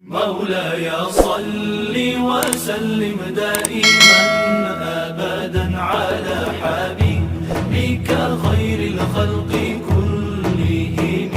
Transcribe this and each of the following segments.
مولاي صل وسلم دائما أبدا على حبيبك خير الخلق كلهم.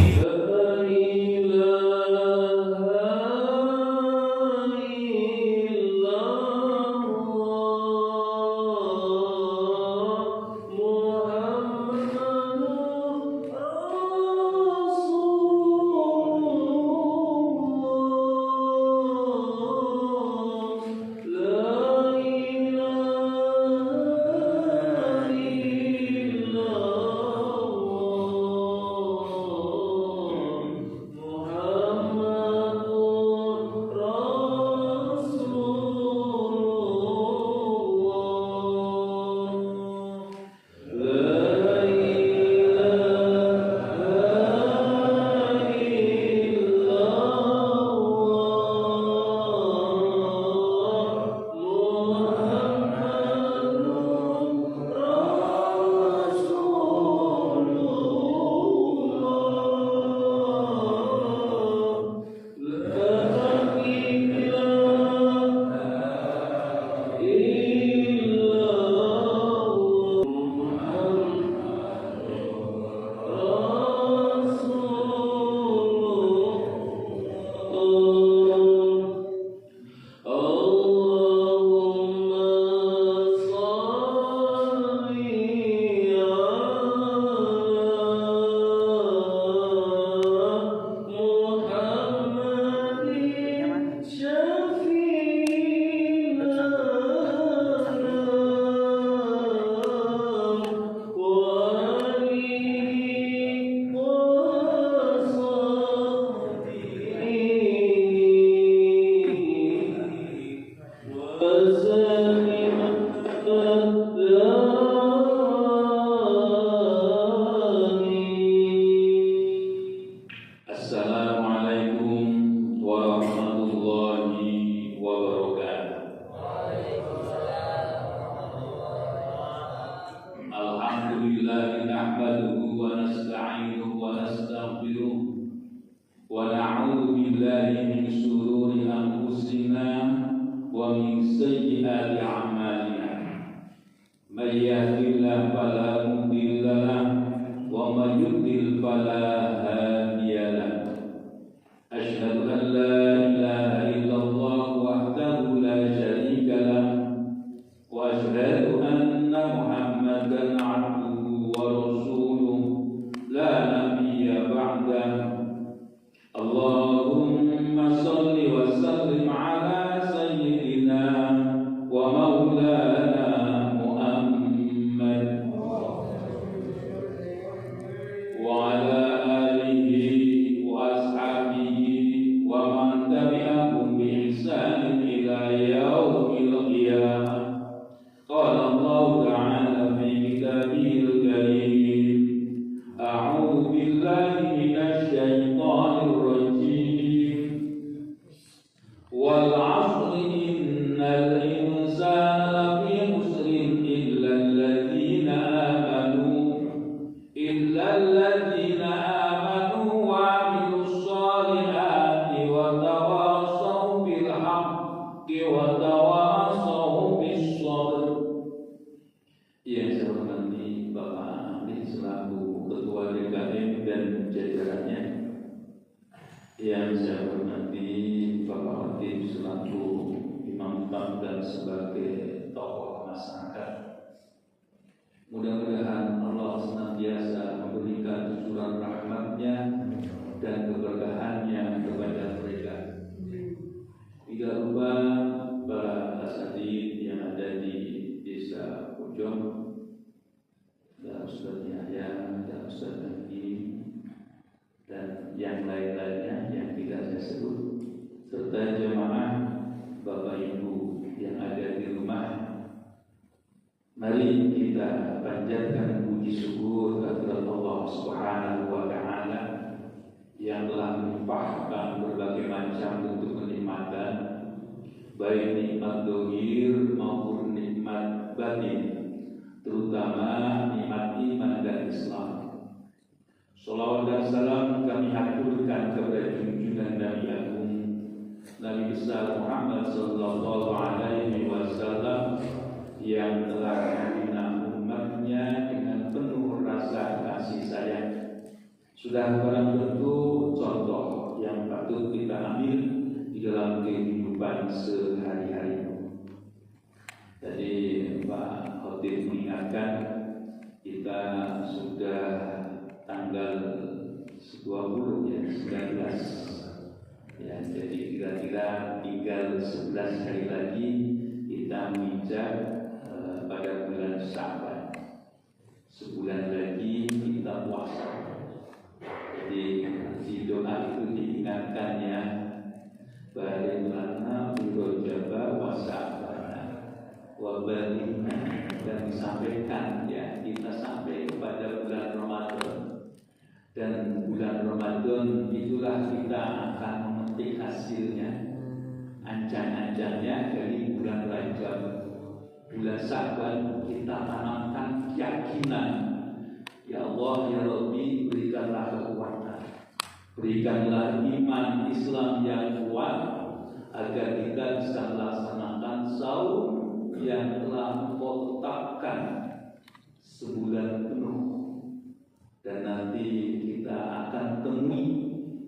Assalamualaikum warahmatullahi wabarakatuh. Alhamdulillah nahmaduhu wa nasta'inuhu wa nastaghfiruh wa na'udzu billahi min shururi anfusina wa min sayyiati a'malina. May yahdihillahu fala mudilla lahu wa may yudlil fala hadiya lahu. Asyhadu an la ilaha illallah wahdahu la syarika lahu wa asyhadu anna Muhammadan 'abduhu wa rasuluhu la nabiyya ba'dahu. Allahumma shalli wa sallim ala sayyidina wa maulana Muhammad wa ala alihi wa ashabihi wa man tabi'ahum bi ihsan ila yaumil qiyamah. Qala Allah ta'ala fi kitabihil karim, a'udzu billahi minasy syaithanir rajim. Wal 'asri innal insana lafi khusrin illa alladziina amanu wa 'amilus shalihati wa tawassaw bil haqqi wa tawassaw bis sabr. Yang saya hormati Bapak Amin selaku Ketua DKM dan jajarannya. Yang saya hormati Bapak Khatib selaku Imam dan sebagai tokoh masyarakat. Mudah-mudahan Allah senantiasa memberikan cucuran rahmat-Nya dan keberkahannya kepada mereka. Tidak lupa para asatidz yang ada di Desa Pojok, dan Ustaz Yahya, dan Ustaz Hakim, dan yang lain-lainnya yang tidak saya sebut, serta jemaah Bapak Ibu yang ada di rumah. Mari kita panjatkan puji syukur kepada Allah Subhanahu wa taala yang telah melimpahkan berbagai macam bentuk kenikmatan, baik nikmat zahir maupun nikmat batin, terutama nikmat iman dan Islam. Salawat dan salam kami haturkan kepada junjungan Nabi Agung Nabi besar Muhammad sallallahu alaihi wasallam yang telah membina umatnya dengan penuh rasa kasih sayang. Sudah barang tentu contoh yang patut kita ambil di dalam kehidupan sehari-hari. Jadi Pak Khotib mengingatkan kita sudah tanggal 20 ya, 19 ya, jadi kira-kira tinggal 11 hari lagi kita menginjak pada bulan Sya'ban. Sebulan lagi kita puasa. Jadi di doa itu diingatkan ya, bagaimana berjaga puasa wabarakatuh, dan disampaikan ya, kita sampai kepada bulan Ramadan, dan bulan Ramadan itulah kita akan memetik hasilnya, ancan-ancannya dari bulan Rajab. Bulan Sya'ban kita tanamkan keyakinan, ya Allah ya Rabbi, berikanlah kekuatan, berikanlah iman Islam yang kuat agar kita bisa melaksanakan saum yang telah Engkau tetapkan sebulan penuh, dan nanti kita akan temui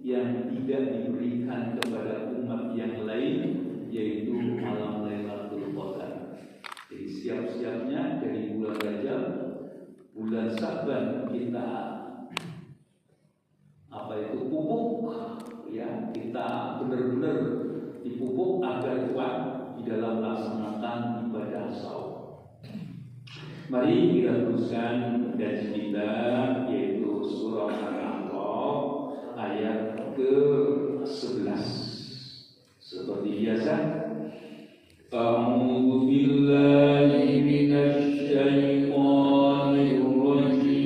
yang tidak diberikan kepada umat yang lain, yaitu malam Lailatul Qadar. Jadi siap-siapnya dari bulan Rajab, bulan Sya'ban kita pupuk ya, kita benar-benar dipupuk agar kuat di dalam melaksanakan ibadah saum. Mari kita teruskan kajian kita, yaitu surah Al-A'raf ayat ke-11. Seperti biasa, A'udzu billahi minasy syaithanir rajim.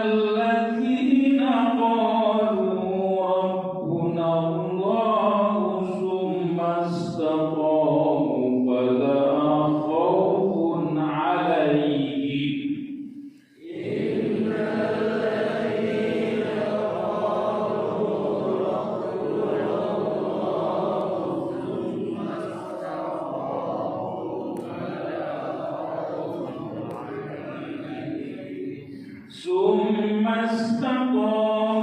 الذين قالوا ربنا الله ثم استقاموا فلا خوف عليهم ثم استقاموا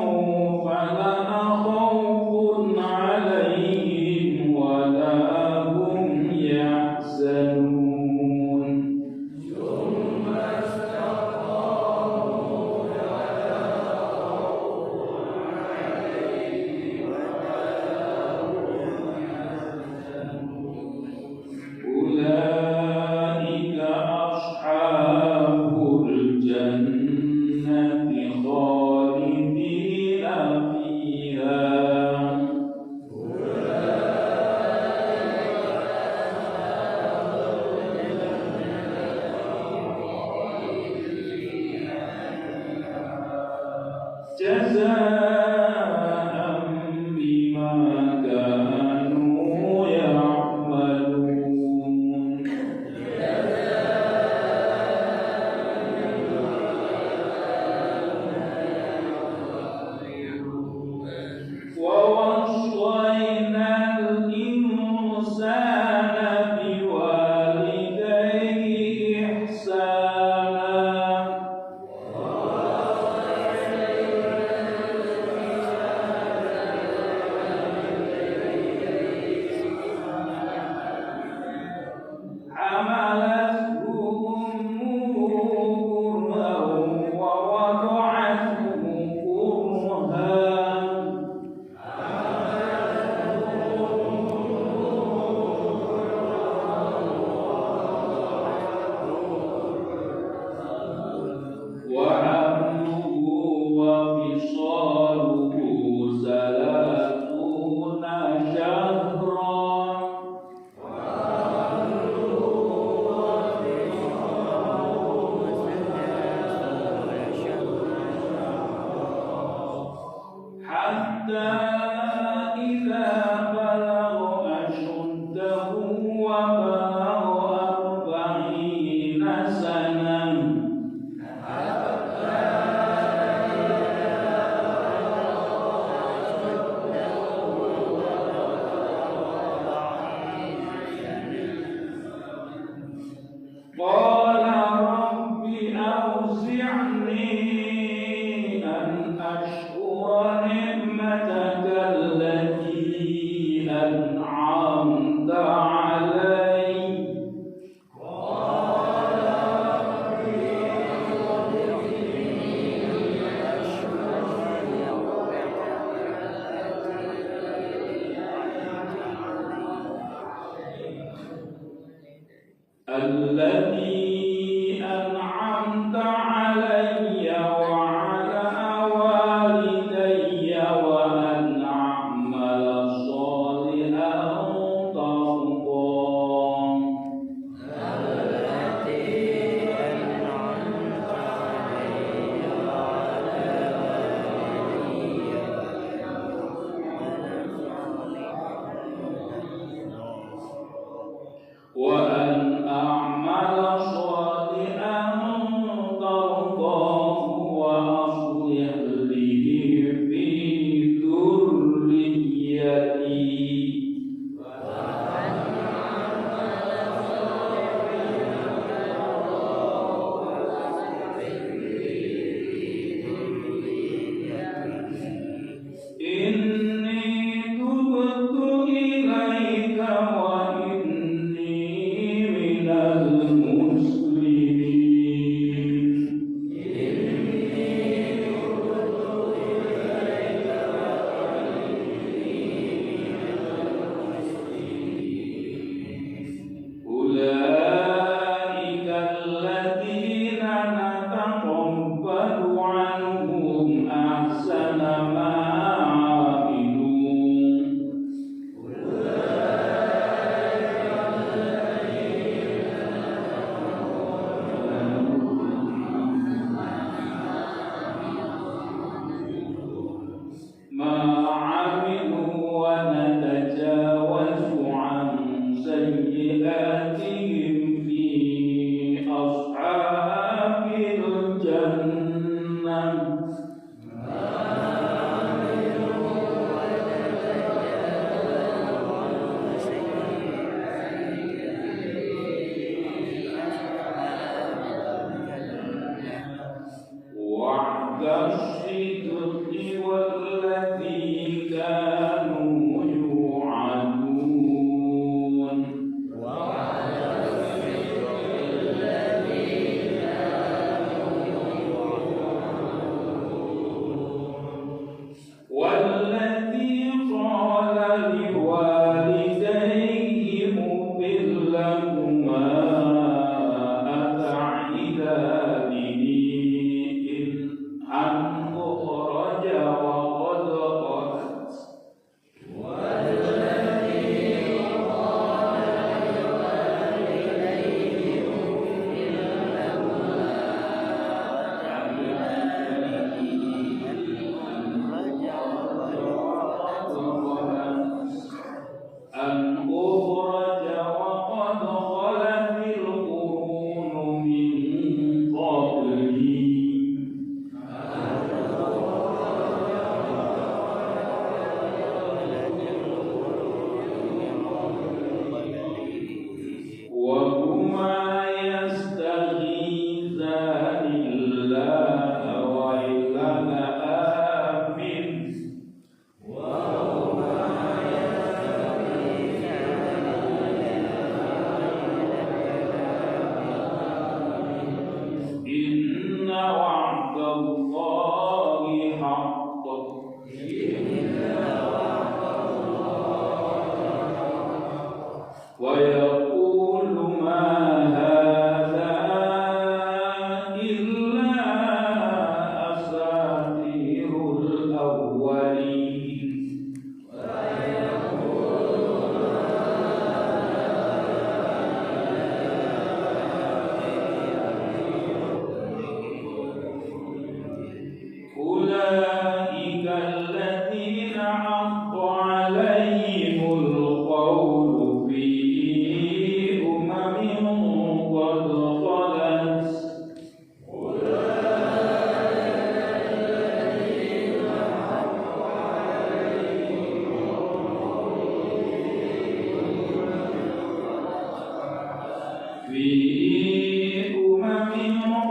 فلا خوف عليهم ولا هم يحزنون أولئك أصحاب الجنة خالدين فيها جزاء بما كانوا يعملون ووصينا الإنسان بوالديه إحسانا والصدق والذي كانوا يوعدون والذي قال لوالديه اغفر لهما أتعدانني أن أخرج وقد خلت أن أخرج وقد خلت القرون من قبلي وهما يستغيثان الله ويلك آمن إن وعد الله حق ويقول ما هذا إلا أساطير الأولين أولئك الذين حق عليهم القول في قد خلت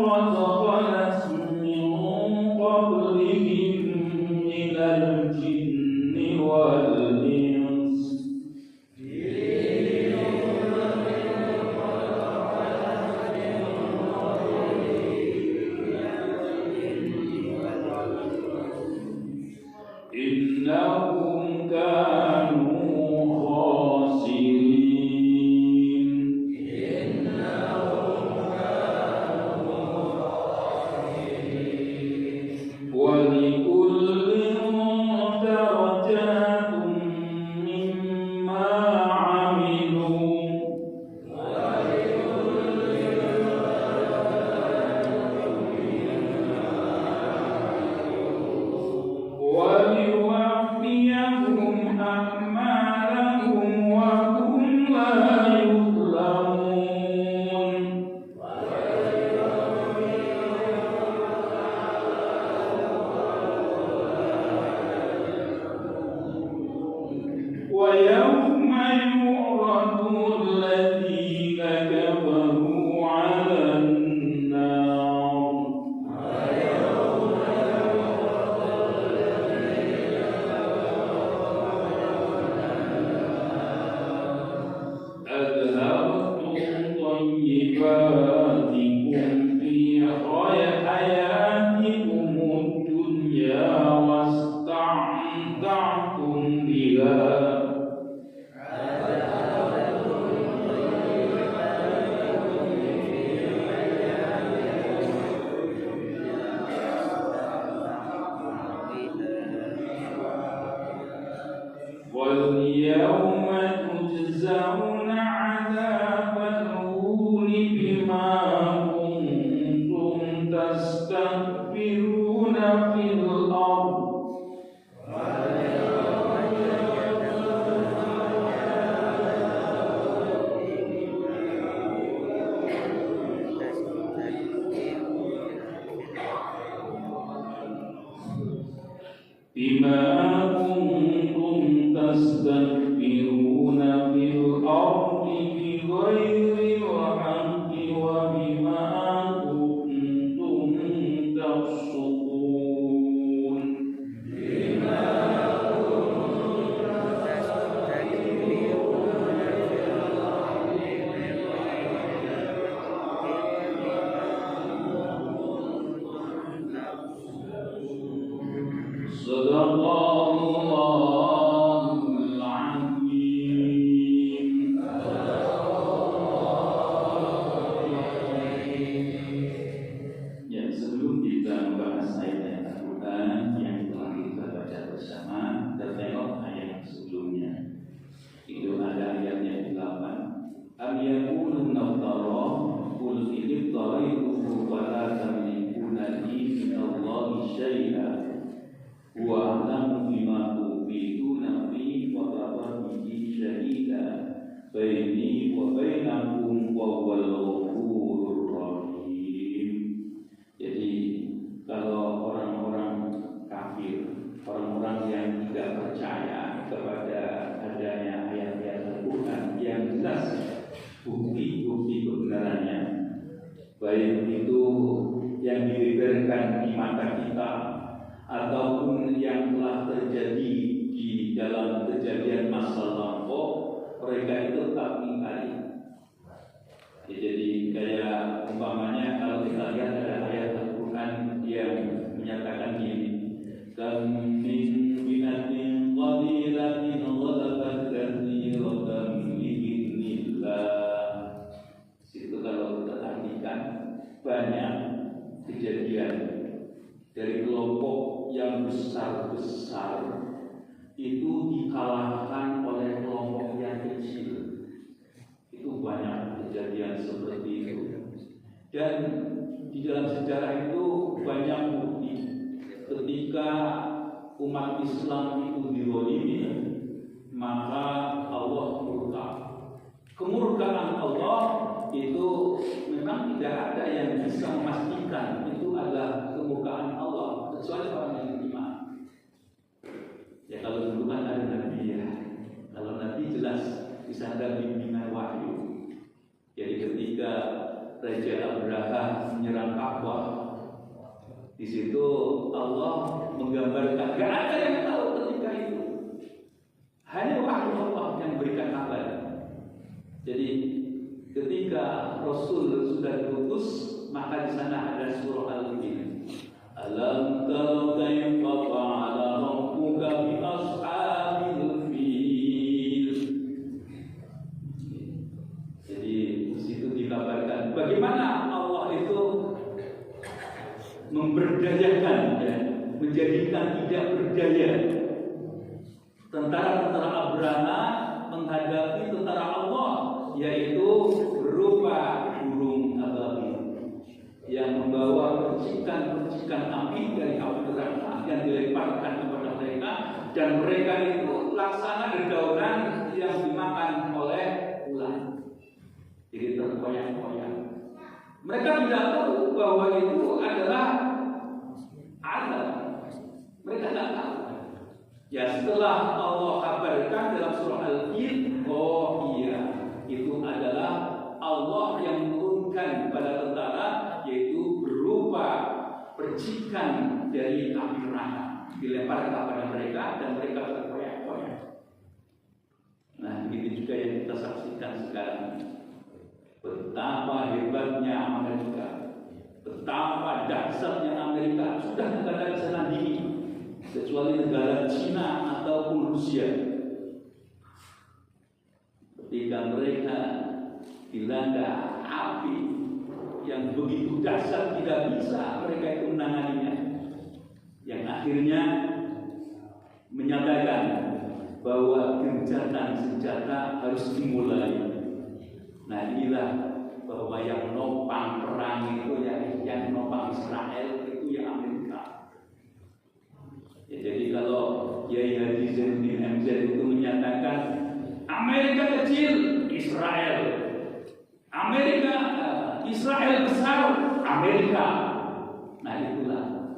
قد خلت من قبلهم من الجن والإنس إنهم كانوا خاسرين ولكل درجات مما عملوا وليوفيهم أعمالهم وهم لا يظلمون ويوم يعرض الذين كفروا على النار أذهبتم طيباتكم في حياتكم الدنيا واستمتعتم بها واليوم تجزون عذاب الهون بما كنتم تستكبرون في الأرض بما كنتم تستكبرون في الأرض بغير الحق وبما كنتم تفسقون Sadaqallahul Azim. Ya, sebelum kita membahas ayat Al-Quran yang telah kita baca bersama, kita tengok ayat sebelumnya. Itu ada ayat yang 8. Am yakulun naftara qul in taraytuhu wa la tamlikuna li min Allahi syai'a wa a'lamu bima tufiduna fi wa kafa bihi syahida baini wa bainakum wa huwal ghafurur rahim. Jadi kalau orang-orang kafir, orang-orang yang tidak percaya kepada adanya ayat-ayat Al-Quran yang jelas bukti-bukti kebenarannya, baik itu yang dibeberkan di mata kita ataupun yang telah terjadi di dalam kejadian masa lampau, mereka itu tak mengingkari. Ya, jadi kayak umpamanya kalau kita lihat ada ayat Al-Quran yang menyatakan gini, kam min binatin qadilatin ghalabat katsiratan biidznillah. Situ kalau kita artikan, banyak kejadian dari kelompok yang besar-besar itu dikalahkan oleh kelompok yang kecil. Itu banyak kejadian seperti itu. Dan di dalam sejarah itu banyak bukti ketika umat Islam itu dizalimi, maka Allah murka. Kemurkaan Allah itu memang tidak ada yang bisa memastikan itu adalah kemurkaan Allah kecuali orang yang beriman. Ya kalau dulu kan ada Nabi ya. Kalau Nabi jelas bisa ada bimbingan wahyu. Jadi ketika Raja Abraha menyerang Ka'bah, di situ Allah menggambarkan, gak ada yang tahu ketika itu, hanya wahyu Allah yang berikan kabar. Jadi ketika Rasul sudah diutus, maka di sana ada surah Al-Fil. Alam tara kaifa fa'ala rabbuka bi ashabil fil. Jadi di situ dikabarkan bagaimana Allah itu memberdayakan, ya, menjadikan tidak berdaya tentara-tentara Abraha menghadapi tentara Allah, yaitu berupa burung ababil yang membawa percikan-percikan api dari api neraka yang dilemparkan kepada mereka, dan mereka itu laksana dedaunan yang dimakan oleh ular. Jadi terkoyak-koyak. Mereka tidak tahu bahwa itu adalah azab. Mereka tidak tahu. Ya setelah Allah kabarkan dalam surah Al-Fil, oh iya, itu adalah Allah yang menurunkan pada tentara, yaitu berupa percikan dari api neraka dilempar kepada mereka dan mereka terkoyak-koyak. Nah, begitu juga yang kita saksikan sekarang. Betapa hebatnya Amerika, betapa dahsyatnya Amerika, sudah negara bisa nandingi kecuali negara Cina ataupun Rusia. Ketika mereka dilanda api yang begitu dahsyat, tidak bisa mereka itu menanganinya, yang akhirnya menyatakan bahwa gencatan senjata harus dimulai. Nah inilah bahwa yang nopang perang itu, yang nopang Israel itu ya Amerika. Ya, jadi kalau Yai Haji Zainuddin MZ itu menyatakan Amerika kecil, Israel, Amerika, Israel besar, Amerika. Nah itulah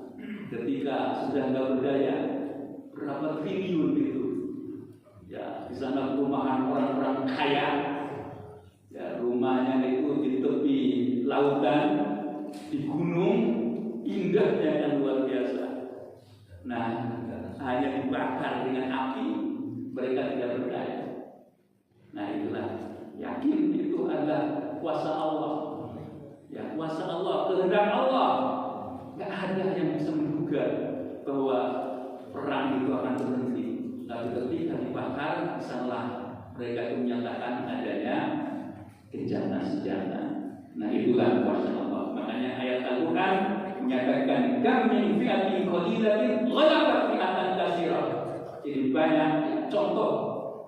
ketika sudah nggak berdaya, berapa triliun itu. Ya di sana perumahan orang-orang kaya. Ya, rumahnya itu di tepi lautan, di gunung, indahnya yang luar biasa. Nah, hanya dibakar dengan api, mereka tidak berdaya. Nah, itulah yakin itu adalah kuasa Allah. Ya, kuasa Allah, kehendak Allah. Gak ada yang bisa menduga bahwa perang itu akan berhenti. Tapi ketika dibakar, misalnya mereka itu menyatakan adanya gencatan senjata. Nah itulah kuasa Allah. Makanya ayat Al-Quran menyatakan kam min fi'atin qalilatin ghalabat fi'atan katsirah. Jadi banyak contoh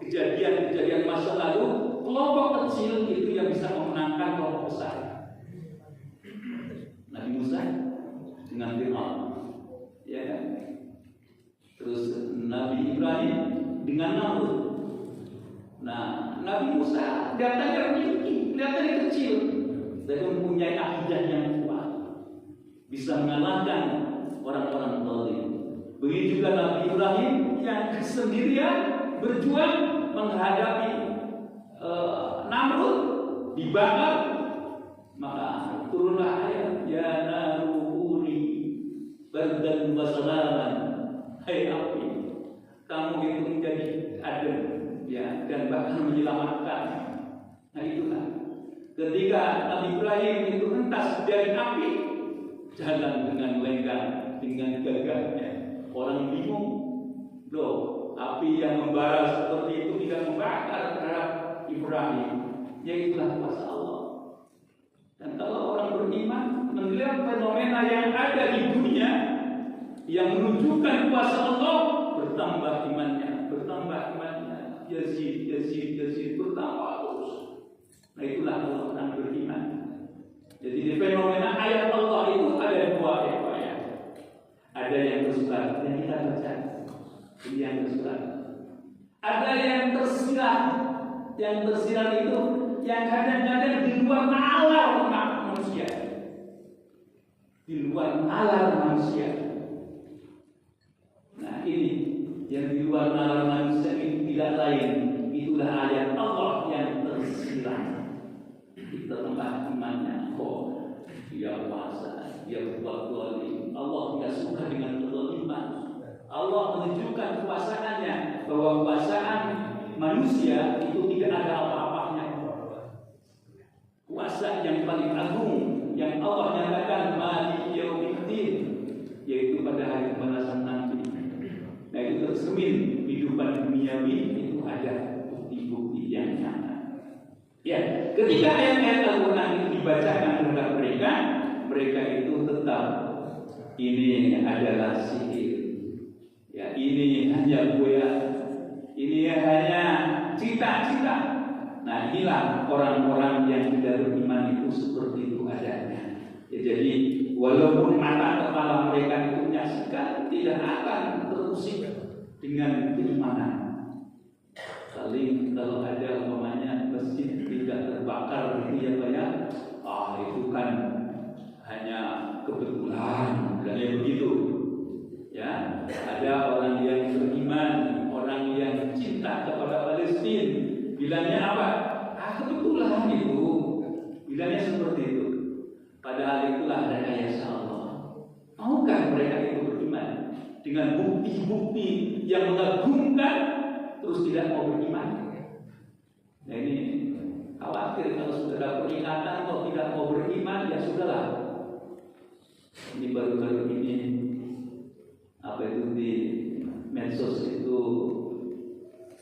kejadian-kejadian masa lalu, kelompok kecil itu yang bisa memenangkan kelompok besar. Nabi Musa dengan Fir'aun, ya kan? Terus Nabi Ibrahim dengan Namrud. Nah, Nabi Musa kelihatannya kecil, tapi mempunyai akidah yang kuat, bisa mengalahkan orang-orang zalim. Begitu juga Nabi Ibrahim yang sendirian berjuang menghadapi Namrud, dibakar, maka turunlah ayat ya narukuni bardan wa salaman. Hai api, kamu itu menjadi adem, ya, dan bahkan menyelamatkan. Nah itulah ketika Nabi Ibrahim itu hentas dari api, jalan dengan lenggang, dengan gagahnya. Orang bingung, loh, api yang membara seperti itu tidak membakar terhadap Ibrahim. Ya itulah kuasa Allah. Dan kalau orang beriman melihat fenomena yang ada di dunia yang menunjukkan kuasa Allah, bertambah imannya, yazid, bertambah terus. Nah itulah kalau orang beriman. Jadi di fenomena ayat Allah itu ada dua ayat. Ada yang tersurat, yang kita baca, ini yang tersurat. Ada yang tersirat. Yang tersirat itu yang kadang-kadang di luar nalar manusia. Di luar nalar manusia. Nah ini yang di luar nalar manusia itu tidak lain, itulah ayat Allah yang tersirat. Kita tempat imannya, dia puasa, dia berbuat zalim. Allah tidak suka dengan kezaliman. Allah menunjukkan kekuasaannya, bahwa kekuasaan manusia itu tidak ada apa-apanya. Kuasa yang paling agung yang Allah nyatakan maliki yaumiddin, yaitu pada hari pembalasan nanti. Nah itu tercermin kehidupan duniawi itu ada bukti-bukti yang nyata. Ya, ketika ayat-ayat Al-Quran itu dibacakan terhadap mereka itu tetap ini adalah sihir. Ya, ini hanya goyah, ini hanya cita-cita. Nah inilah orang-orang yang tidak beriman itu seperti itu adanya. Ya, jadi walaupun mata kepala mereka itu menyaksikan, tidak akan terusik dengan keimanan. Saling kalau ada umpamanya masjid tidak terbakar gitu ya Pak ya, itu kan hanya kebetulan, bilangnya begitu. Ya, ada orang yang beriman, orang yang cinta kepada Palestina, bilangnya apa? Kebetulan itu, bilangnya seperti itu. Padahal itulah rekayasa Allah. Maukah mereka itu beriman dengan bukti-bukti yang mengagumkan, terus tidak mau beriman? Nah ini khawatir kalau sudah ada peringatan kok tidak mau beriman, ya sudahlah. Ini baru-baru ini apa itu di medsos itu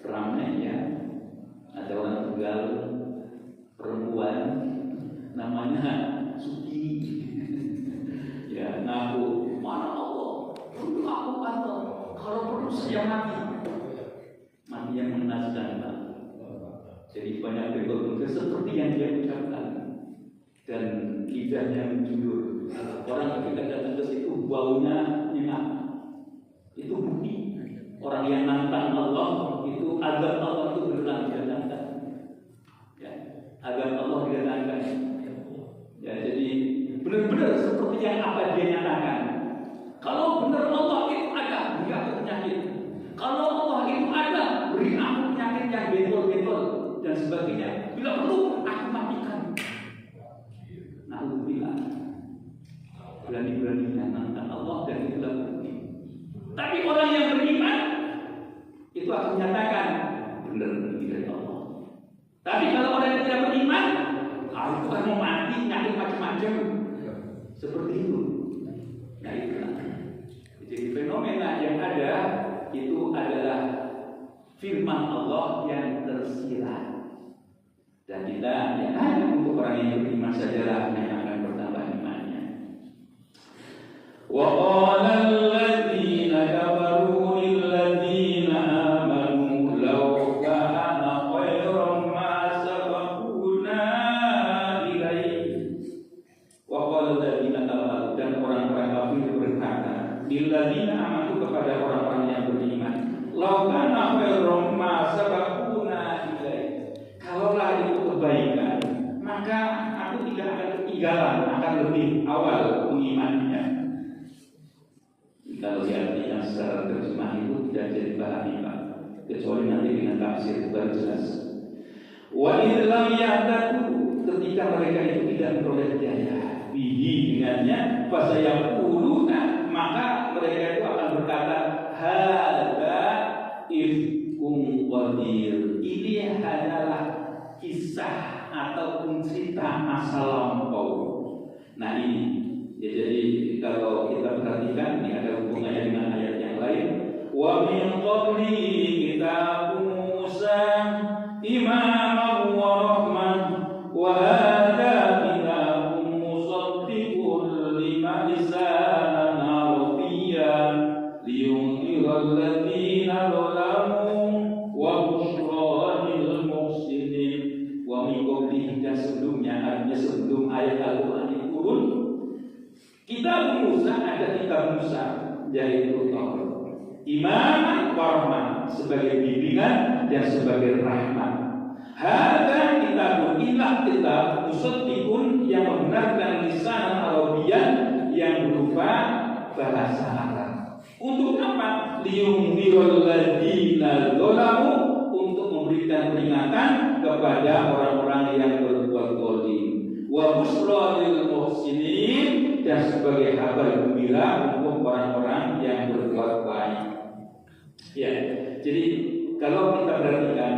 ramai ya, ada orang Tegal perempuan namanya Suki ya ngaku mana Allah perlu aku atau kalau perlu saya mati yang mengenaskan Pak. Jadi banyak berikut seperti yang dia ucapkan dan lidahnya menjulur. Orang ketika datang ke situ baunya enak. Itu bukti orang yang nantang Allah itu agar Allah itu benar didatangkan. Ya, agar Allah didatangkan. Ya, jadi benar-benar seperti yang apa dia nyatakan. Kalau benar Allah itu ada, beri aku penyakit. Kalau Allah itu ada, beri aku penyakit yang bentol-bentol dan sebagainya. Bila perlu, aku matikan. Na'udzubillah. Berani-beraninya nantang Allah dan itulah bukti. Tapi orang yang beriman itu akan menyatakan benar ini dari Allah. Tapi kalau orang yang tidak beriman, itu kan mau mati, nyakit macam-macam. Seperti itu. Nah itulah. Jadi fenomena yang ada Allah yang tersirat. Dan kita hanya untuk orang yang beriman sajalah yang akan bertambah imannya. Wa qala alladziina kafaru lilladzina amanu law kana khairan ma sabaquna ilaihi. Wa qala alladziina kafaru, dan orang-orang kafir berkata, lilladzina amanu, kepada orang-orang yang beriman, law kana khairan ma sabaquna ilaihi. Kalaulah itu kebaikan, maka aku tidak akan ketinggalan, akan lebih awal mengimaninya. Kalau diartikan secara terjemah itu tidak jadi dipahami, Pak, kecuali nanti dengan tafsir baru jelas. Wa idlam ya'tadu, ketika mereka itu tidak beroleh daya bihi dengannya, fasayaquluna, maka mereka itu akan berkata, hadza ifkum qadir, ini adalah kisah ataupun cerita masa lampau. Nah ini ya, jadi kalau kita perhatikan ini ada hubungannya dengan ayat yang lain. Wa min qabli kitab Musa imaman wa rahman wa hadza kitabun musaddiqun lima lisanan arabiyyan liyunzira alladziina zalamu wa bushra lil muhsinin. Wa min qablihi, dan sebelumnya, artinya sebelum ayat Al-Quran ini turun, kitab Musa, ada kitab Musa, yaitu Taurat, imaman wa rahman, sebagai bimbingan dan sebagai rahmat. Hadza kitabun, inilah kitab musaddiqun, yang membenarkan lisan Arabian yang berupa bahasa Arab. Untuk apa? Liyunzirul ladzina zalamu, untuk memberikan peringatan kepada orang-orang yang berbuat zalim. Wa busyra lil muhsinin, dan sebagai kabar gembira untuk orang-orang yang berbuat baik. Ya, jadi kalau kita perhatikan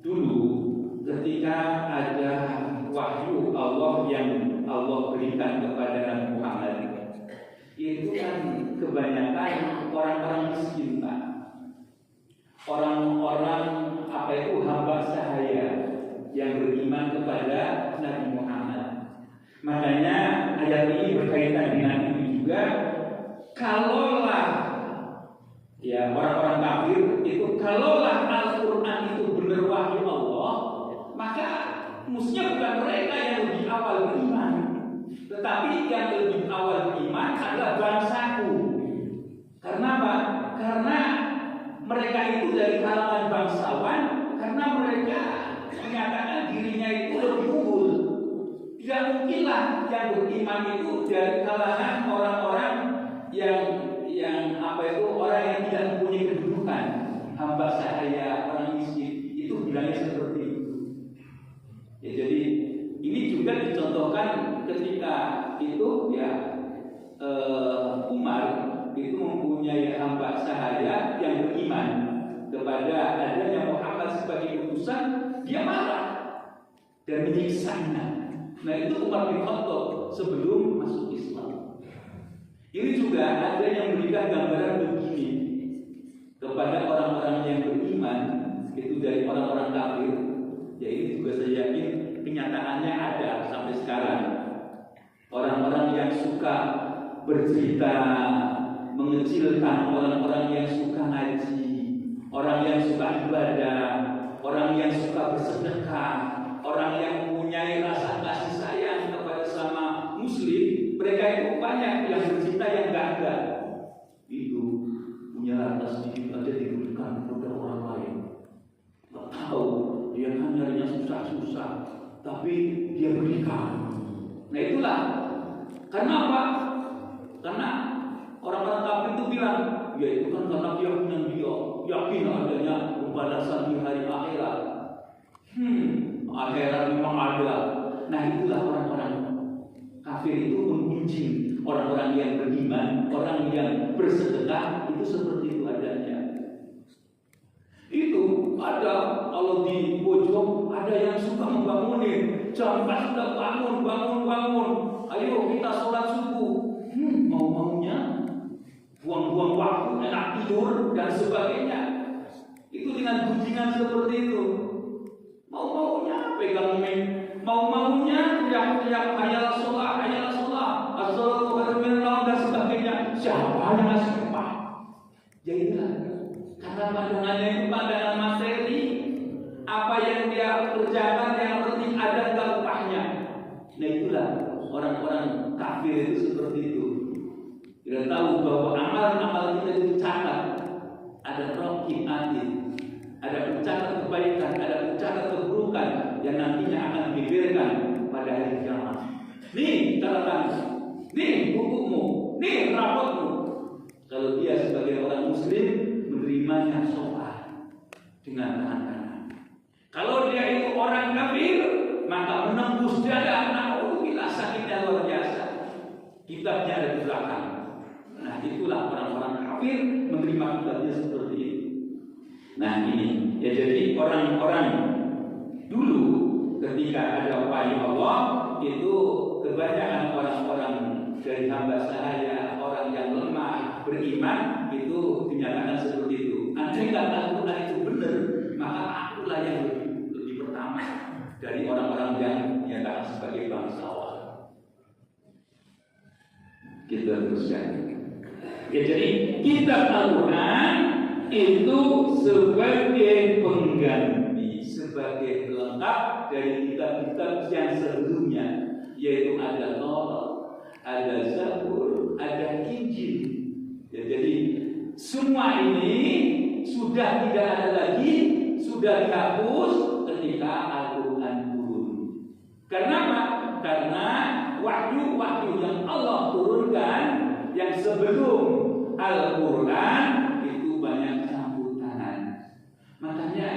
dulu ketika ada wahyu Allah yang Allah berikan kepada Nabi Muhammad, itu kan kebanyakan orang-orang miskin, Pak. Orang-orang apa itu, hamba sahaya yang beriman kepada Nabi Muhammad. Makanya ayat ini berkaitan dengan itu juga. Kalaulah ya orang-orang kafir itu, kalaulah Al-Quran itu benar wahyu Allah, maka mestinya bukan mereka yang lebih awal beriman, tetapi yang lebih awal beriman adalah bangsaku. Karena apa? Karena mereka itu dari kalangan bangsawan, karena mereka menyatakan dirinya itu lebih unggul. Tidak mungkinlah yang beriman itu dari kalangan orang-orang yang apa itu, orang yang tidak mempunyai kedudukan, hamba sahaya, orang miskin, itu bilangnya seperti itu. Ya, jadi ini juga dicontohkan ketika itu ya Umar itu mempunyai hamba sahaya yang beriman kepada adanya Muhammad sebagai utusan, dia marah dan menyiksanya. Nah itu Umar bin Khattab sebelum masuk Islam. Ini juga ada yang memberikan gambaran begini kepada orang-orang yang beriman, itu dari orang-orang kafir. Ya ini juga saya yakin kenyataannya ada sampai sekarang. Orang-orang yang suka bercerita, mengecilkan orang-orang yang suka ngaji, orang yang suka ibadah, orang yang suka bersedekah, orang yang mempunyai rasa kasih sayang kepada sama muslim. Mereka itu banyak yang bercerita yang gagah. Itu punya harta sedikit aja diberikan kepada orang lain. Tak tahu, dia kan nyarinya susah-susah, tapi dia berikan. Nah itulah. Karena apa? Karena orang-orang kafir itu bilang, ya itu kan karena dia punya dia yakin adanya pembalasan di hari akhirat. Akhirat memang ada. Nah itulah orang-orang kafir itu menggunjing orang-orang yang beriman, orang yang bersedekah, itu seperti itu adanya. Itu ada kalau di pojok ada yang suka membangunin, jam 4 sudah bangun. Ayo kita sholat subuh. Mau-maunya buang-buang waktu, enak tidur dan sebagainya. Itu gunjingan-gunjingan seperti itu. Mau-maunya pegang mic, mau-maunya teriak-teriak hayal sholat, as-sholatu khairun minan naum dan sebagainya. Siapa yang ngasih upah? Ya itulah. Karena pandangannya itu pandangan materi. Apa yang dia kerjakan yang penting ada enggak upahnya. Nah itulah orang-orang kafir itu seperti itu. Kita tahu bahwa amal-amal kita itu catat. Ada raqib atid, ada pencatat kebaikan, ada pencatat keburukan yang nantinya akan dibeberkan pada hari kiamat. Nih catatanmu, nih bukumu, nih rapotmu. Kalau dia sebagai orang muslim menerimanya sopan dengan tangan. Kalau dia itu orang kafir, maka menembus dada. Alhamdulillah sakitnya luar biasa. Kitabnya ada di belakang. Nah itulah orang-orang kafir menerima kitabnya seperti itu. Nah ini ya, jadi orang-orang dulu ketika ada wahyu Allah itu kebanyakan orang-orang dari hamba sahaya, orang yang lemah beriman itu dinyatakan seperti itu. Andai kata Al-Quran itu benar, maka akulah yang lebih pertama dari orang-orang yang dinyatakan sebagai bangsawan. Kita teruskan. Ya, jadi kitab Al-Quran itu sebagai pengganti, sebagai pelengkap dari kitab-kitab yang sebelumnya, yaitu ada Taurat, ada Zabur, ada Injil. Ya, jadi semua ini sudah tidak ada lagi, sudah dihapus ketika Al-Quran turun. Karena apa? Karena wahyu-wahyu yang Allah turunkan yang sebelum Al-Quran itu banyak campur tangan. Makanya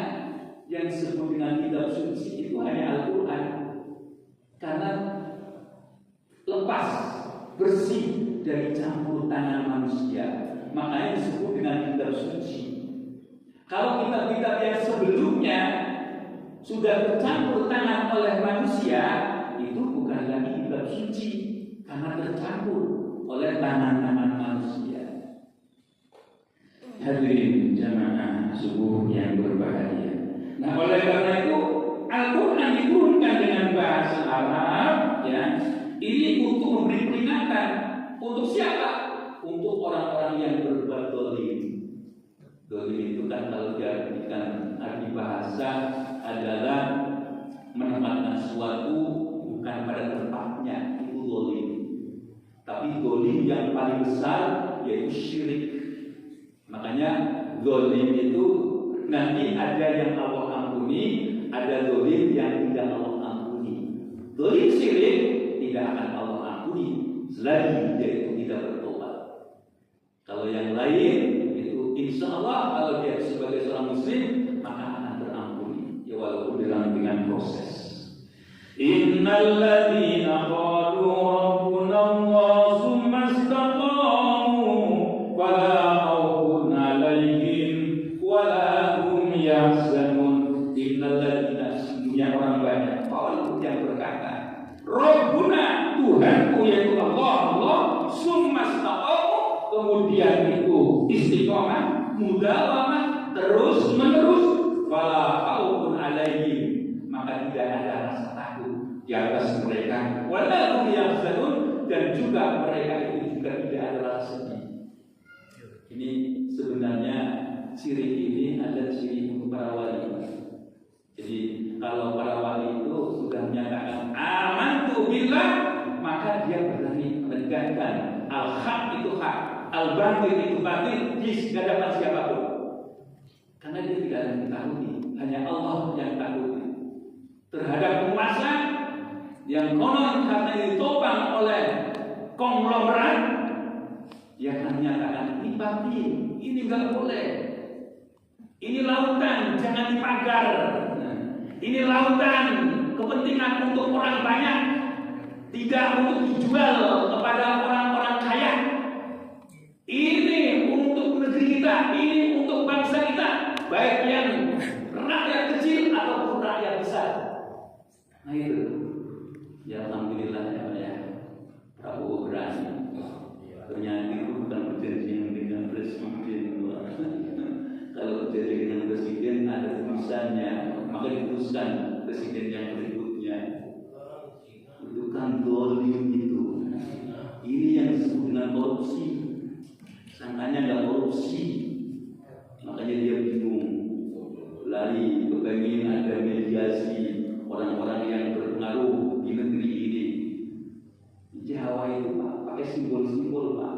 yang disebut dengan kitab suci itu hanya Al-Quran. Karena lepas, bersih dari campur tangan manusia, makanya disebut dengan kitab suci. Kalau kitab-kitab yang sebelumnya sudah tercampur tangan oleh manusia, itu bukan lagi kitab suci karena tercampur oleh tangan-tangan manusia. Hadirin jamaah subuh yang berbahagia. Nah, oleh karena itu Al-Quran diturunkan dengan bahasa Arab, ya. Ini untuk memberi peringatan. Untuk siapa? Untuk orang-orang yang berbuat zalim. Zalim itu kan kalau diartikan arti bahasa adalah menempatkan sesuatu bukan pada tempatnya, itu zalim. Tapi zalim yang paling besar yaitu syirik. Makanya zalim itu nanti ada yang Allah ampuni, ada zalim yang tidak Allah ampuni. Zalim syirik tidak akan Allah ampuni selagi dia itu tidak bertobat. Kalau yang lain itu insya Allah kalau dia sebagai seorang muslim maka akan terampuni, ya walaupun dengan proses. Innal ladzina qalu rabbuna Allah tsumma istaqamu fala khaufun 'alaihim wala hum yahzanun. Innal ladzina, sesungguhnya orang banyak qalu yang berkata Rabbuna, Tuhanku yaitu Allah, tsumma istaqamu, kemudian itu istiqomah, mudawamah, terus menerus, fala khaufun 'alaihim, maka tidak ada rasa takut di atas mereka, wala hum yahzanun, dan juga mereka itu juga tidak ada rasa sedih. Ini sebenarnya ciri ini ada ciri untuk para wali. Jadi kalau para wali itu sudah menyatakan amantu billah, maka dia berani menegakkan al-haq itu hak, al-batil itu batil di hadapan siapapun. Karena dia tidak ada yang takuti, hanya Allah yang takuti. Terhadap penguasa yang konon karena ditopang oleh konglomerat, dia akan menyatakan ini batil, ini enggak boleh. Ini lautan, jangan dipagar. Ini lautan kepentingan untuk orang banyak, tidak untuk dijual kepada orang-orang kaya. Ini untuk negeri kita, ini untuk bangsa kita, baik yang rakyat kecil ataupun rakyat besar. Nah itu, ya alhamdulillah ya, Prabowo berani. Ternyata itu bukan perjanjian dengan presiden. Kalau perjanjian dengan presiden keputusannya, maka diputuskan presiden yang berikutnya. Itu kan dolim itu. Ini yang disebut dengan korupsi. Sangkanya nggak korupsi, makanya dia bingung. Lari kepengen ada mediasi orang-orang yang berpengaruh di negeri ini. Jawa itu Pak, pakai simbol-simbol Pak.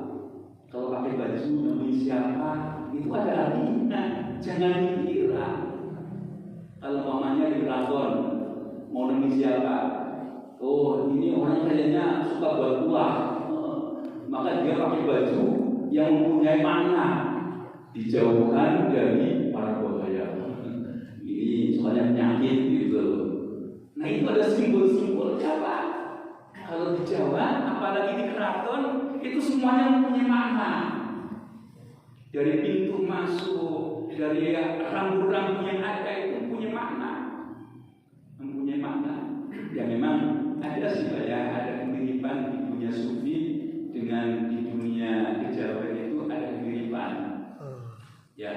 Kalau pakai baju namanya siapa, itu ada artinya. Jangan dikira. Kalau mamanya di keraton mau namanya siapa, oh ini orang kayaknya suka buat buah, maka dia pakai baju yang mempunyai makna, dijauhkan dari para bahaya. Ini soalnya penyakit gitu. Nah itu ada simbol-simbol Jawa. Kalau di Jawa, apalagi di keraton, itu semuanya mempunyai makna. Dari pintu masuk, dari rambu-rambu yang ada itu punya makna, mempunyai makna. Ya memang ada sih ya, ada kemiripan di dunia sufi dengan di dunia kejawen itu ada kemiripan. Ya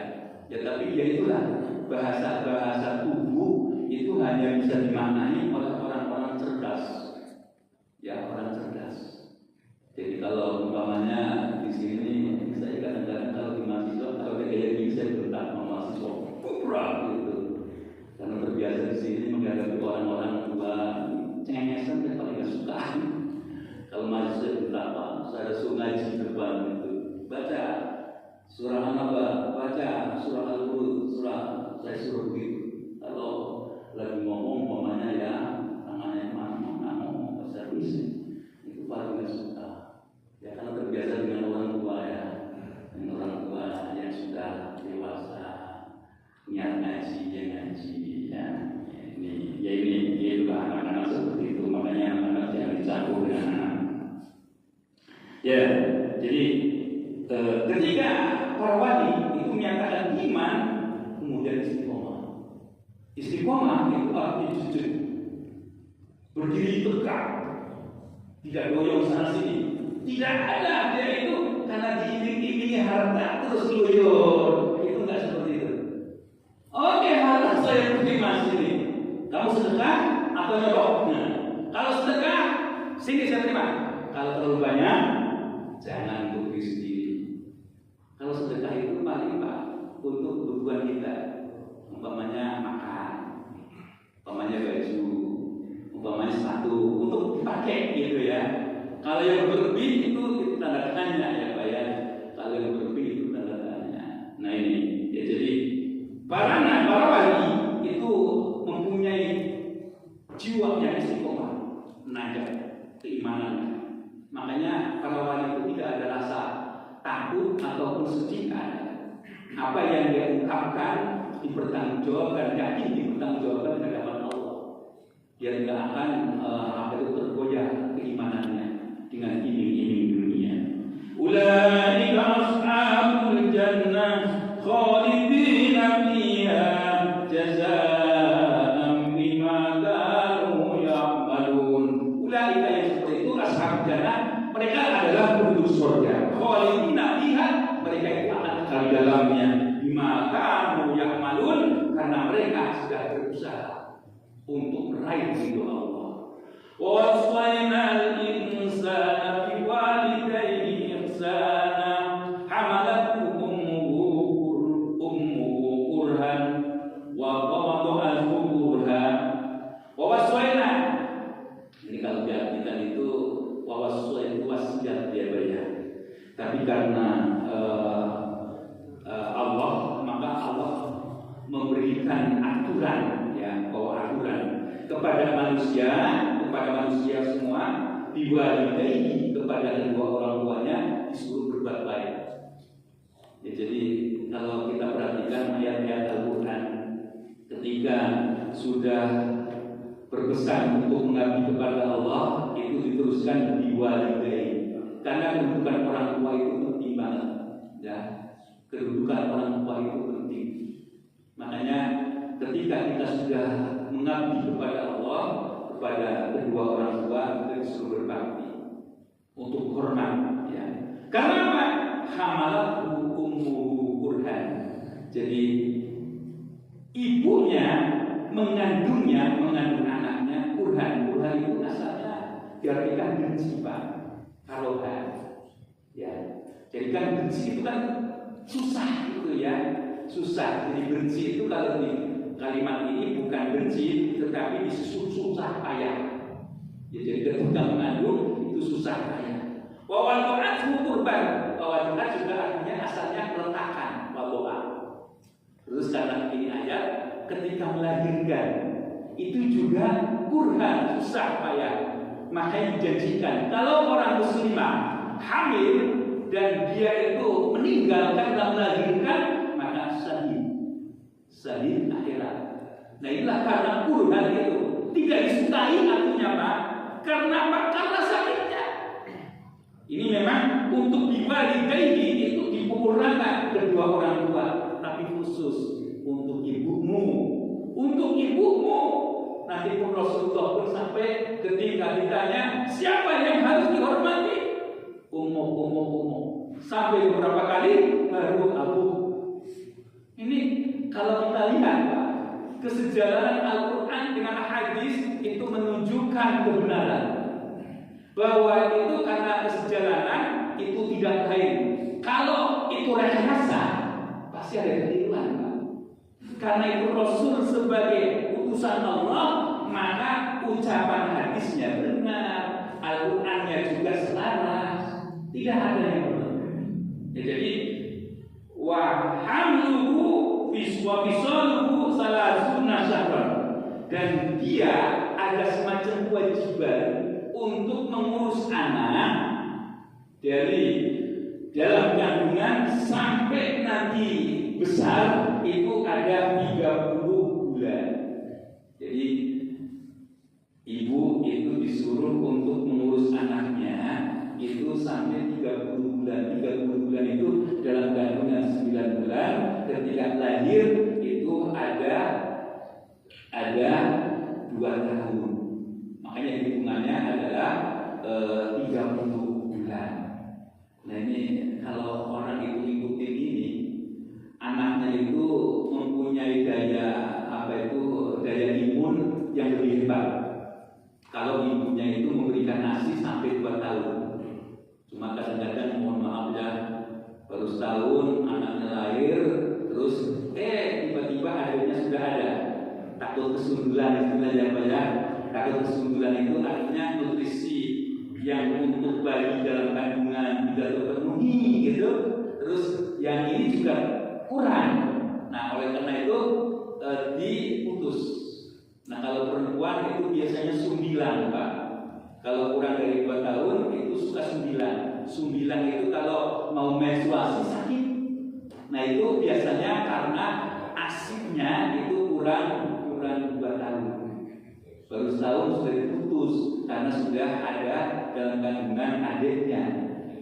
tapi ya itulah bahasa tubuh itu hanya bisa dimaknai oleh orang-orang cerdas. Ya orang cerdas. Jadi kalau umpamanya di sini saya kadang-kadang kalau di mahasiswa kalau kayak gini saya bentak sama mahasiswa berat gitu. Karena terbiasa di sini menghadapi orang-orang tua cengengesan dan paling gak suka. Kalau mahasiswa bentak Pak, saya suruh ngaji depan itu baca surah An-Naba, baca surah Al-Mulk, surah saya suruh begitu. Kalau lagi ngomong umpamanya ya tangannya mana ngomong bahasa Indonesia itu paling gak suka. Ya karena terbiasa dengan orang tua ya, dengan orang tua yang sudah dewasa, niat ngaji yang ngaji ya. Ini juga anak-anak seperti itu, makanya anak-anak jangan dicampur dengan anak. Ya, jadi ketika para wali itu menyatakan iman, kemudian istiqomah. Istiqomah itu artinya jujur, berdiri tegak, tidak goyang sana sini. Tidak ada dia itu karena diiming-imingi harta terus goyang. Itu enggak seperti itu. Oke, harta saya terima sini. Kamu sedekah atau nyodok? Nah, kalau sedekah sini saya terima. Kalau terlalu banyak jangan untuk diri sendiri. Kalau sedekah itu paling Pak untuk kebutuhan kita, umpamanya makan, umpamanya baju, umpamanya sepatu untuk dipakai gitu ya. Kalau yang berlebih itu tanda tanya ya Pak ya. Kalau yang berlebih itu tanda tanya. Nah ini ya, jadi para wali itu mempunyai jiwa yang istiqomah, najak keimanan. Makanya para wali itu tidak ada rasa takut ataupun sedih. Apa yang dia ungkapkan dipertanggungjawabkan, yakin dipertanggungjawabkan di hadapan Allah. Dia tidak akan tergoyah keimanannya dengan iming-iming dunia. Ulaika ashabul jannah khalidina fiha jazaa'an bima kanu ya'malun. Ulaika yang seperti itu ashab jannah, mereka adalah penduduk surga. Khalidina fiha, mereka itu akan kekal di dalamnya. Bima kanu ya'malun, karena mereka sudah berusaha untuk meraih ridho Allah. Wasainal insana biwalidayhi ihsana hamalathu ummuhu kurhan wa wada'athu kurhan wa wasaina. Ini kalau diartikan itu wawasain itu wasiat dia bayar. Tapi karena Allah, maka Allah memberikan aturan ya, bahwa aturan kepada manusia semua, biwalidayhi, kepada kedua orang tuanya disuruh berbuat baik. Ya, jadi kalau kita perhatikan ayat-ayat Al-Quran, ketika sudah berpesan untuk mengabdi kepada Allah, itu diteruskan biwalidayhi, karena kedudukan orang tua itu penting banget. Ya, kedudukan orang tua itu penting. Makanya ketika kita sudah mengabdi kepada Allah, kepada kedua orang tua, kita disuruh berbakti untuk hormat ya. Karena apa? Hamalathu ummuhu kurhan. Jadi ibunya mengandung anaknya Burhan. Burhan itu asalnya diartikan benci, Pak. Karohan, ya. Jadi kan benci itu kan susah gitu ya, susah. Jadi benci itu kalau di kalimat ini bukan benci, tetapi disusun susah payah. Ya, jadi ketika mengandung itu susah payah. Wawadu'at kurban. Wawadu'at juga artinya asalnya peletakan, wadu'at. Terus karena ini ayat ketika melahirkan itu juga kurban, susah payah. Makanya dijanjikan kalau orang muslimah hamil dan dia itu meninggal karena melahirkan, maka syahid akhirat. Nah inilah karena kurban itu tidak disukai artinya Pak. Karena apa? Karena sakitnya. Ini memang untuk diwalidayhi itu dipukul rata kedua orang tua, tapi khusus untuk ibumu. Untuk ibumu. Nanti pun Rasulullah pun sampai ketika ditanya siapa yang harus dihormati, ummu. Sampai beberapa kali baru abu. Ini kalau kita lihat Pak, kesejalanan Al-Quran dengan hadis itu menunjukkan kebenaran bahwa itu karena kesejalanan itu tidak lain. Kalau itu rekayasa pasti ada keliruan Pak. Karena itu Rasul sebagai utusan Allah, maka ucapan hadisnya benar, Al-Qurannya juga selaras, tidak ada yang benar. Ya, jadi wa hamluhu wa fisaluhu salasuna syahran, dan dia ada semacam kewajiban untuk mengurus anak dari dalam kandungan sampai nanti besar itu ada 30 bulan. Jadi ibu itu disuruh untuk mengurus anaknya itu sampai 30 bulan. 30 bulan itu dalam kandungan 9 bulan. Ketika lahir itu ada 2 tahun. Makanya hitungannya adalah 30 bulan. Nah ini kalau orang itu ikutin ini, anaknya itu mempunyai daya imun yang lebih hebat. Kalau ibunya itu memberikan nasi sampai 2 tahun. Cuma kadang-kadang mohon maaf ya, baru setahun anaknya lahir, terus tiba-tiba akhirnya sudah ada. Takut kesundulan istilahnya apa ya? Takut kesundulan itu artinya nutrisi yang untuk bayi dalam kandungan tidak terpenuhi gitu. Terus yang ini juga kurang. Nah oleh karena itu diputus. Nah kalau perempuan itu biasanya 9 Pak. Kalau kurang dari 2 tahun itu suka 9. 9 itu kalau mau menstruasi sakit. Nah itu biasanya karena asiknya itu kurang 2 tahun. Baru setahun sudah diputus karena sudah ada dalam kandungan adiknya.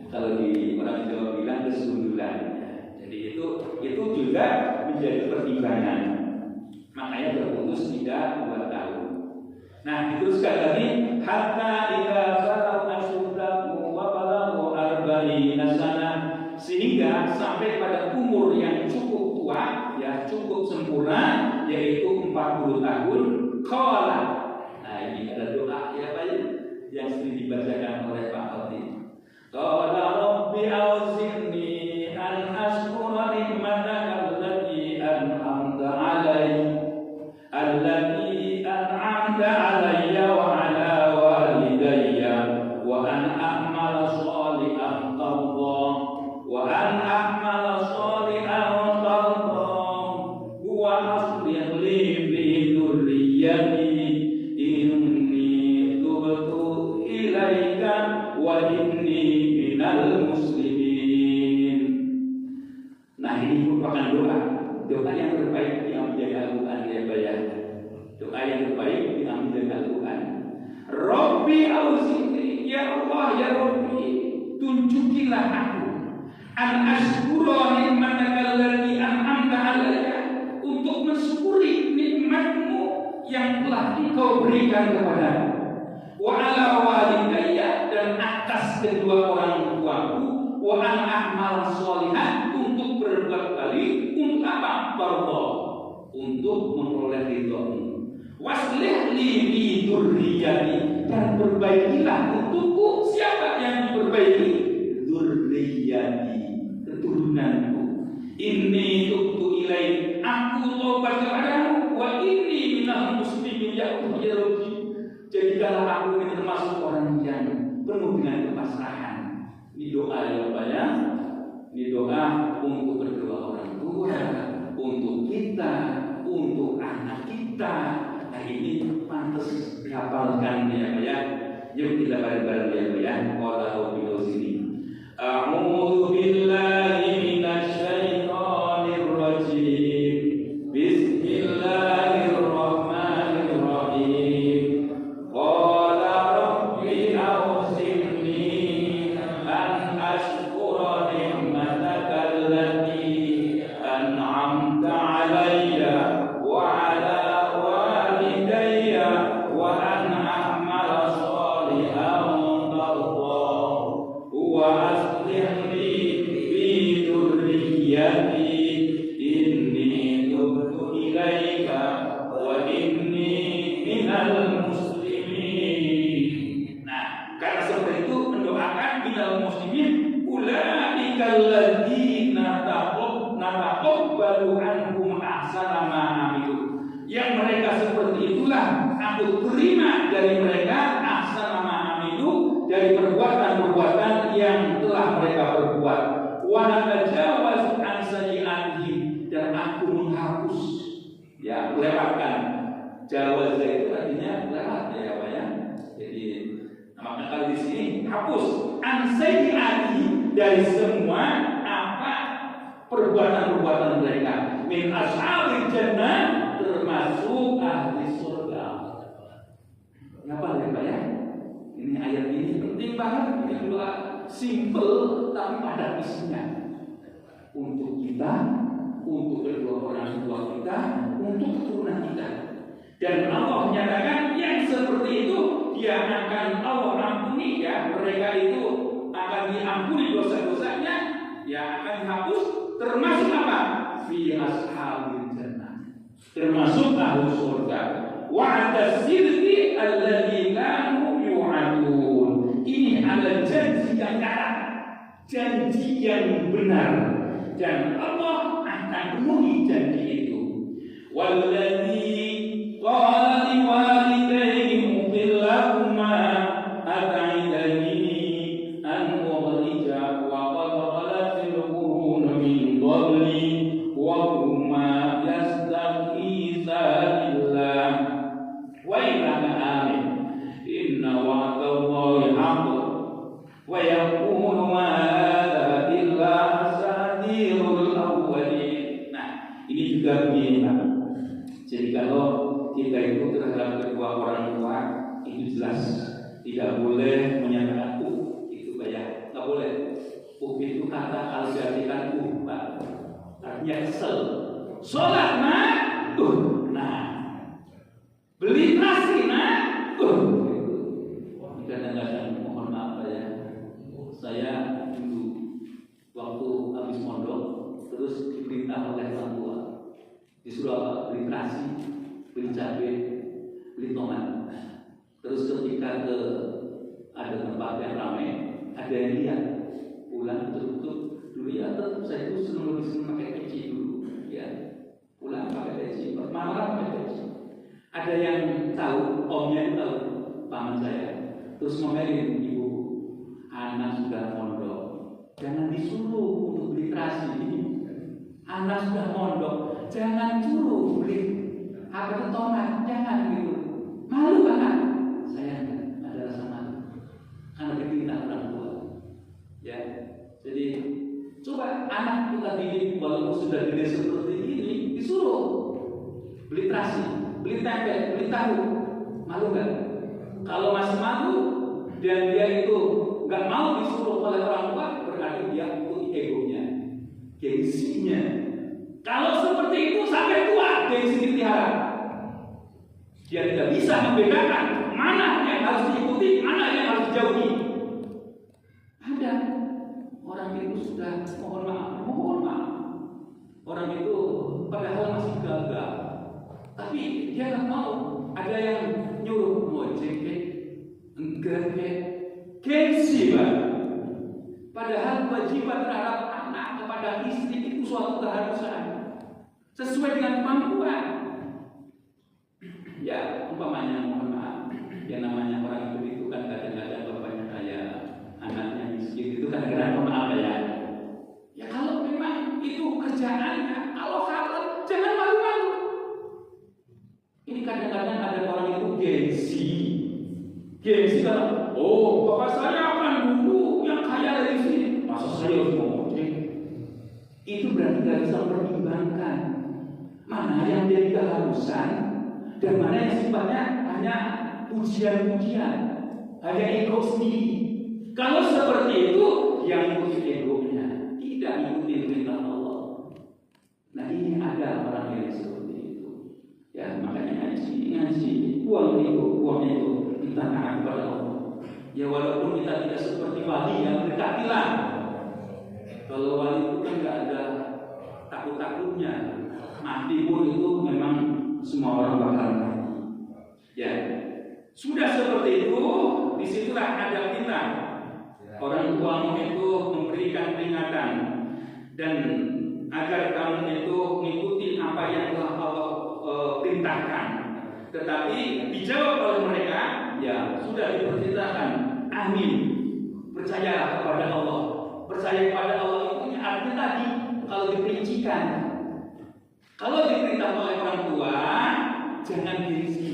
Kalau di orang Jawa bilang kesundulan. Jadi itu juga menjadi pertimbangan. Makanya berputus tidak 2 tahun. Nah diteruskan lagi hatta idza balagha ashuddahu wa balagha 40 sanah, sehingga sampai pada umur yang cukup tua, ya cukup sempurna, yaitu 40 tahun. Qala. Nah ini ada doa ya Pak yang sering dibacakan oleh Pak Khatib. Qala rabbi auzi'ni an ashkura ni'mataka allati an'amta 'alayya wa 'ala walidayya wa an a'mala shalihan tardah wa aslih li fi dhurriyyati inni tubtu ilaika wa inni minal muslimin. Nah ini merupakan doa yang terbaik yang menjadi Al-Quran ya Pak ya. Doa yang terbaik diambil dari Al-Quran. Rabbi auzi'ni, ya Allah ya Rabbi, tunjukilah aku an ashkura ni'mataka allati an'amta 'alayya, untuk mensyukuri nikmatmu yang telah Engkau berikan kepadaku, wa 'ala walidayya, dan atas kedua orang tuaku, wa an a'mal sholihan, untuk berbuat baik, untuk apa? Tardah, untuk memperoleh ridhomu. Waslih li fi dzurriyyati, dan perbaikilah untukku. Siapa yang diperbaiki? Dzurriyyati, keturunanku. Inni tubtu ilaik, aku taubat kepadamu. Wa inni minal muslimin, ya Allah ya Rabbi, jadikanlah aku ini termasuk orang yang penuh dengan kepasrahan. Ini doa yang banyak. Ini doa untuk kedua orang tua, untuk kita, untuk anak kita. Nah ini pantas dihafalkan ya Pak ya. Yuk kita bareng-bareng ya Pak ya. Qala rabbil sini. A'udzu billahi minasy syaithanir rajim. Bismillahirrahmanirrahim. Qala rabbi awzi'ni an ashkura ni'mataka allati an'amta 'alayya wa 'ala walidayya wa an a'mala shalihan tardahu wa aslih li fi dzurriyyati inni tubtu ilaika wa inni minal muslimin. Nah, karena seperti itu mendoakan minal muslimin, ulaikal ladzina taqabbalu anhum ahsana ma amilu. Yang mereka seperti itulah aku terima dari mereka ahsana ma amilu, dari perbuatan-perbuatan yang telah mereka perbuat. Wa natajawaz an sayyi'atihim, dan aku menghapus, ya melewatkan. Jawaz itu artinya lewat ya Pak ya. Jadi maka kalau di sini hapus an sayyi'atihim, dari semua apa perbuatan-perbuatan mereka. Min ashabil jannah, termasuk ahli surga. Kenapa ya Pak ya? Ini ayat ini penting banget. Ini doa simple tapi padat isinya. Untuk kita, untuk kedua orang tua kita, untuk keturunan kita. Dan Allah menyatakan yang seperti itu dia akan Allah ampuni ya. Mereka itu akan diampuni dosa-dosanya, ya akan dihapus, termasuk apa? Fi ashabil jannah, termasuk ahli surga. Wa'ada sidqi alladzi kanu yu'adun. Ini adalah janji yang nyata, janji yang benar, dan Allah akan penuhi janji itu. Walladzi qala liwalidayhi qul lahumma ata'idani an ukhrija wa qad khalatil qurun min qabli wa huma yastaghithunillah wa innaka amin inna wa'dallahi haqqun wa yaqulu ma hadha illa asatirul awwalin. Nah, ini juga begini Pak. Jadi kalau kita itu terhadap kedua orang tua itu jelas tidak boleh menyatakan itu kayak nggak boleh. Itu kata kalau diartikan Pak, artinya kesel. Sholat nah beli nasi kadang-kadang mohon maaf ya, saya dulu waktu habis mondok terus diperintah oleh orang tua, disuruh apa? Beli nasi, beli cabai, beli tomat. Terus ketika ada tempat yang ramai, ada yang lihat pulang tutup dulu ya, tetap saya itu lebih senang pakai peci dulu ya, pulang pakai peci, marah pakai peci. Ada yang tahu, omnya itu tahu, paman saya, terus ngomelin ibu, anak sudah mondok, jangan disuruh untuk beli terasi. Anak sudah mondok, jangan suruh beli apa tomat, jangan gitu. Malu kan? Saya ada rasa malu karena diperintah orang tua. Ya, jadi coba anak kita didik walaupun sudah gede seperti ini, disuruh beli terasi, beli tempe, beli tahu, malu nggak? Kalau masih malu dan dia itu nggak mau disuruh oleh orang tua, berarti dia ikut egonya, gengsinya. Kalau seperti itu sampai tua gengsi dipelihara, dia tidak bisa membedakan mana yang harus diikuti, mana yang harus dijauhi. Ada orang itu sudah mohon maaf, orang itu padahal masih gagal. Tapi dia nggak mau. Ada yang nyuruh ngojek, enggak, gengsi, Pak. Padahal kewajiban terhadap anak kepada istri itu suatu keharusan sesuai dengan kemampuan. Ya, umpamanya mohon maaf, yang namanya orang itu kan kadang-kadang bapaknya kaya, anaknya miskin, itu kadang-kadang mohon maaf ya. Ya kalau memang itu kerjaannya, kalau halal jangan malu-malu. Ini kadang-kadang ada orang itu gengsi kan, oh bapak saya kan dulu yang kaya dari sini, masa saya harus ngojek? Itu berarti nggak bisa mempertimbangkan mana yang jadi keharusan dan mana yang sifatnya hanya pujian-pujian, hanya ego sendiri. Kalau seperti itu, yang ikuti egonya, tidak ikuti perintah Allah. Nah ini ada orang yang seperti itu. Ya makanya ngaji, uangnya itu kita taat kepada Allah. Ya walaupun kita tidak seperti wali yang mendekatilah. Kalau wali itu kan nggak ada takut-takutnya. Mati pun itu memang semua orang bakal mati. Ya sudah seperti itu, disitulah ada kita. Orang tuamu itu memberikan peringatan dan agar kamu itu mengikuti apa yang telah Allah perintahkan. Tetapi dijawab oleh mereka, ya sudah diperintahkan. Amin. Percayalah kepada Allah. Percaya kepada Allah itu artinya tadi kalau diperincikan. Kalau diperintah oleh orang tua, jangan gengsi.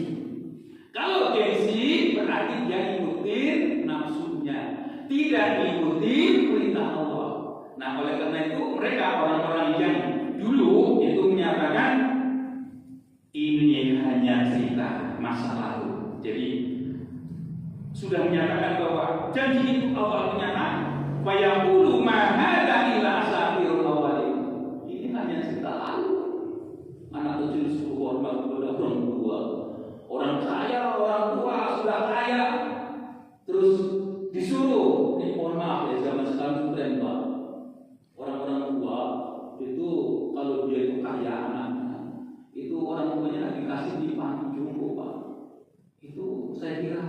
Kalau gengsi berarti dia ikutin nafsunya, tidak ikuti perintah Allah. Nah, oleh karena itu mereka orang-orang yang dulu itu menyatakan ini hanya cerita masa lalu. Jadi sudah menyatakan bahwa janji itu Allah menyata, wa yaqulu ma hadza illa asatirul awwalin. Ini hanya cerita lalu. Anak kecil suruh hormat kepada orang tua. Orang kaya, orang tua sudah kaya, terus disuruh, ini mohon maaf ya zaman sekarang tren Pak. Orang-orang tua itu kalau dia itu kaya anaknya, itu orang tuanya dikasih di panti jompo Pak. Itu saya kira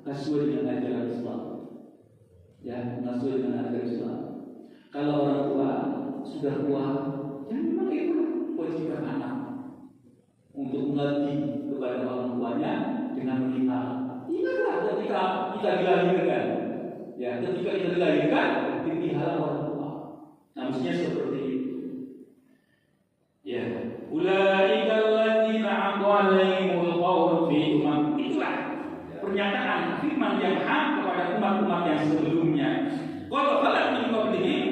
nggak sesuai dengan ajaran Islam. Ya, nggak sesuai dengan ajaran Islam. Kalau orang tua sudah tua, ya memang itu kewajiban anak untuk mengabdi kepada orang tuanya dengan menikah. Ingatlah ketika kita dilahirkan, ya ketika kita dilahirkan dipelihara orang tua. Nah, mestinya seperti itu. Ya, ulaika alladziina 'alaihimul qawlu fi umam. Itulah pernyataan firman yang hak kepada umat-umat yang sebelumnya. Qad khalat min qablihim,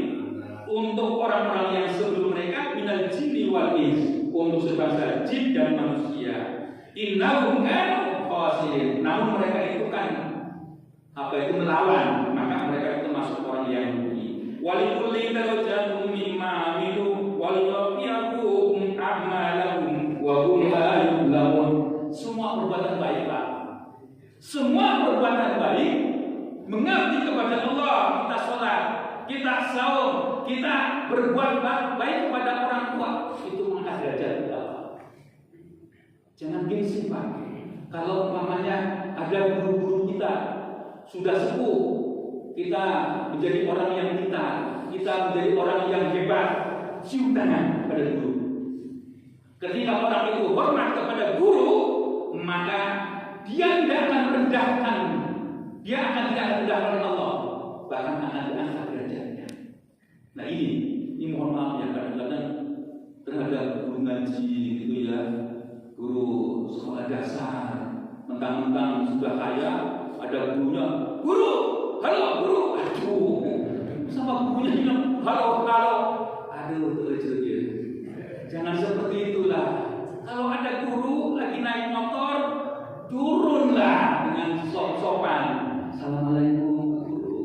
untuk orang-orang yang sebelum mereka minal jinni wal ins, untuk sebangsa jin dan manusia. Innahum kanu khasirin. Namun mereka itu kan melawan, maka mereka itu masuk orang yang rugi. Walikulli darajatun mimma amilu waliwaffiyahum a'malahum wa hum la yuzlamun. Semua perbuatan baik Pak. Semua perbuatan baik mengabdi kepada Allah, kita sholat, kita saum, kita berbuat baik kepada orang tua, itu mengangkat derajat kita. Jangan gengsi Pak. Kalau umpamanya ada guru-guru kita sudah sepuh, kita menjadi orang yang pintar, kita menjadi orang yang hebat, cium tangan pada guru. Ketika orang itu hormat kepada guru, maka dia tidak akan merendahkan, dia akan tidak merendahkan Allah, bahkan akan diangkat derajatnya. Nah ini mohon maaf ya kadang-kadang terhadap guru ngaji gitu ya, guru sekolah dasar, mentang-mentang sudah kaya, ada gurunya, guru, halo guru, aduh, sama gurunya bilang halo, aduh terjadi dia. Jangan seperti itulah. Kalau ada guru lagi naik motor, turunlah dengan sopan. Assalamualaikum Pak Guru.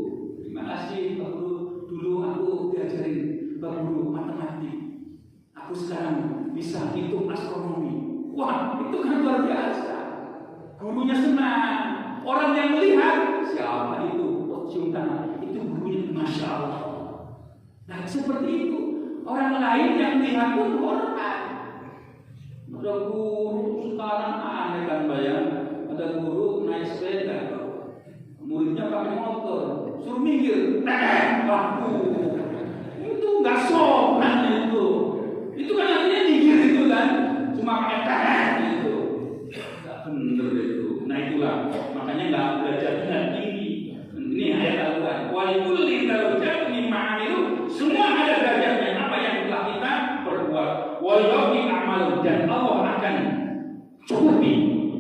Terima kasih Pak Guru. Dulu aku diajarin Pak Guru matematik. Aku sekarang bisa hitung astronomi. Wah, itu kan luar biasa. Gurunya senang. Orang yang melihat siapa itu? Oh, cium tangan. Itu gurunya, masya Allah. Nah seperti itu. Orang lain yang melihat pun hormat. Ada guru sekarang aneh kan bayang, ada guru naik sepeda, muridnya pakai motor, suruh minggir, waduh, itu nggak sopan itu. Itu kan artinya minggir itu kan, cuma pakai itu, nggak bener itu. Nah itulah, makanya nggak belajar dengan tinggi. Ini ayat Al-Quran. Walikulli darajatun mimma amilu, semua ada derajatnya apa yang telah kita perbuat. Wallahi a'malu, dan Allah akan cukupi,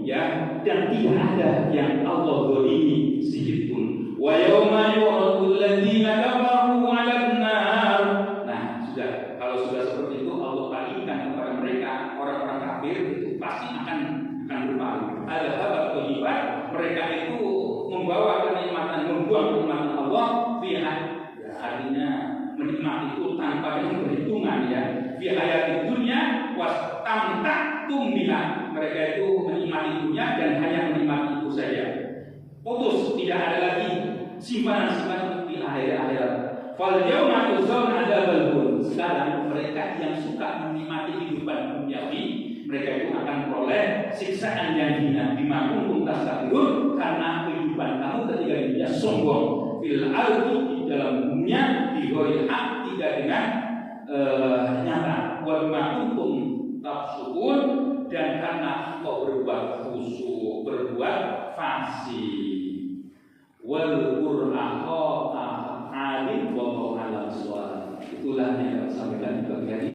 ya, dan tidak ada yang Allah zalimi sedikit pun. Wa yauma yu'radul ladzina kafaru 'alan nar. Nah, sudah, kalau sudah seperti itu Allah bagikan kepada mereka orang-orang kafir itu pasti akan berpaling. Ada hal thayyibat, mereka itu membawa kenikmatan, membuang kenikmatan Allah pihak, ya, artinya menikmati itu tanpa dengan perhitungan, ya. Fi hayatid dunya wastamta'tum biha, mereka itu menikmati dunia dan hanya menikmati itu saja. Putus, tidak ada lagi simpanan-simpanan di akhirat. Fal yauma tuzawna adzabal hun. Sekarang mereka yang suka menikmati kehidupan duniawi, mereka itu akan memperoleh siksaan yang hina bima kuntum tastakbirun, karena kehidupan kamu ketika di dunia sombong, fil ardi, di dalam dunia, di ghairi haq, tidak dengan nyata, wa bima kuntum tafsukun, dan karena kau berbuat khusyuk, berbuat fasih. Wal qur'an alim wa alam suara. Itulah yang saya sampaikan di pagi hari.